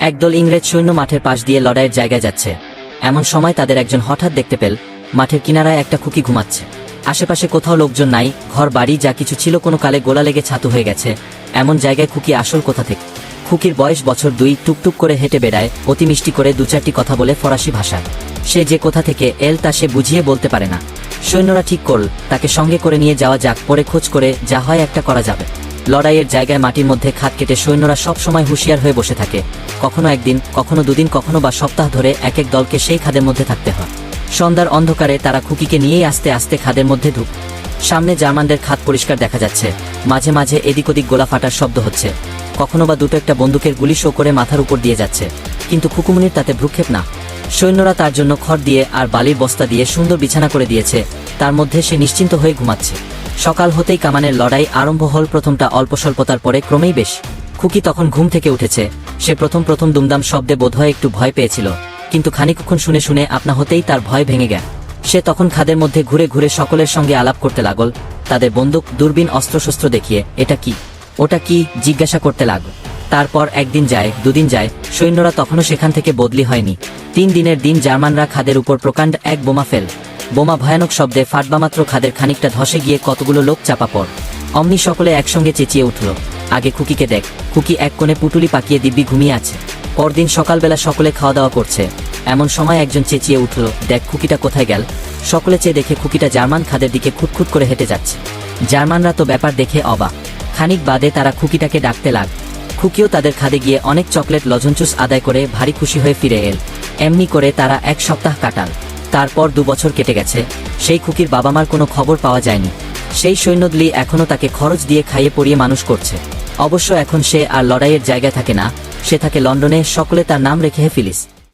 একদল ইংরেজ সৈন্য মাঠের পাশ দিয়ে লড়াইয়ের জায়গায় যাচ্ছে। এমন সময় তাদের একজন হঠাৎ দেখতে পেল মাঠের কিনারায় একটা খুকি ঘুমাচ্ছে। আশেপাশে কোথাও লোকজন নাই, ঘর বাড়ি যা কিছু ছিল কোনো কালে গোলা লেগে ছাতু হয়ে গেছে। এমন জায়গায় খুকি আসল কোথা থেকে? খুকির বয়স বছর 2, টুকটুক করে হেঁটে বেড়ায়, অতি মিষ্টি করে 2-4টি কথা বলে ফরাসি ভাষায়। সে যে কোথা থেকে এল তা সে বুঝিয়ে বলতে পারে না। সৈন্যরা ঠিক করল তাকে সঙ্গে করে নিয়ে যাওয়া যাক, পরে খোঁজ করে যা হয় একটা করা যাবে। লড়াইয়ের জায়গায় মাটির মধ্যে খাদ কেটে সৈন্যরা সব সময় হুঁশিয়ার হয়ে বসে থাকে। কখনো একদিন, কখনো দুদিন, কখনো বা সপ্তাহ ধরে এক এক দলকে সেই খাদের মধ্যে থাকতে হয়। সন্ধ্যার অন্ধকারে তারা খুকিকে নিয়েই আস্তে আস্তে খাদের মধ্যে ঢুক। সামনে জার্মানদের খাদ পরিষ্কার দেখা যাচ্ছে, মাঝে মাঝে এদিক ওদিক গোলা ফাটার শব্দ হচ্ছে, কখনো বা দুটো একটা বন্দুকের গুলি শো করে মাথার উপর দিয়ে যাচ্ছে। কিন্তু খুকুমনির তাতে ভ্রুক্ষেপ না। সৈন্যরা তার জন্য খড় দিয়ে আর বালির বস্তা দিয়ে সুন্দর বিছানা করে দিয়েছে, তার মধ্যে সে নিশ্চিন্ত হয়ে ঘুমাচ্ছে। সকাল হতেই কামানের লড়াই আরম্ভ হল। প্রথমটা অল্প স্বল্পতার পরে ক্রমেই বেশ। খুকি তখন ঘুম থেকে উঠেছে। সে প্রথম দুমদাম শব্দে বোধহয় একটু ভয় পেয়েছিল, কিন্তু খানিকক্ষণ শুনে শুনে আপনা হতেই তার ভয় ভেঙে গেল। সে তখন খাদের মধ্যে ঘুরে ঘুরে সকলের সঙ্গে আলাপ করতে লাগল, তাদের বন্দুক দূরবীন অস্ত্রশস্ত্র দেখিয়ে এটা কি ওটা কি জিজ্ঞাসা করতে লাগল। তারপর একদিন যায়, দুদিন যায়, সৈন্যরা তখনও সেখান থেকে বদলি হয়নি। 3 দিনের দিন জার্মানরা খাদের উপর প্রকাণ্ড এক বোমা ফেল। বোমা ভয়ানক শব্দে ফাটবামাত্র খাদের খানিকটা ধসে গিয়ে কতগুলো লোক চাপা পড়। অমনি সকলে একসঙ্গে চেঁচিয়ে উঠল, আগে খুকিকে দেখ। খুকি এক কোণে পুটুলি পাকিয়ে দিব্যি ঘুমিয়ে আছে। পরদিন সকালবেলা সকলে খাওয়া দাওয়া করছে, এমন সময় একজন চেঁচিয়ে উঠল, দেখ খুকিটা কোথায় গেল। সকলে চেয়ে দেখে খুকিটা জার্মান খাদের দিকে খুটখুট করে হেঁটে যাচ্ছে। জার্মানরা তো ব্যাপার দেখে অবাক। খানিক বাদে তারা খুকিটাকে ডাকতে লাগ। খুকিও তাদের খাদে গিয়ে অনেক চকলেট লজঞ্চুস আদায় করে ভারী খুশি হয়ে ফিরে এল। এমনি করে তারা 1 সপ্তাহ কাটাল। তারপর 2 বছর কেটে গেছে, সেই খুকির বাবা মার কোনো খবর পাওয়া যায়নি। সেই সৈন্যদলি এখনও তাকে খরচ দিয়ে খাইয়ে পরিয়ে মানুষ করছে। অবশ্য এখন সে আর লড়াইয়ের জায়গায় থাকে না, সে থাকে লন্ডনে। সকলে তার নাম রেখে ফিলিস।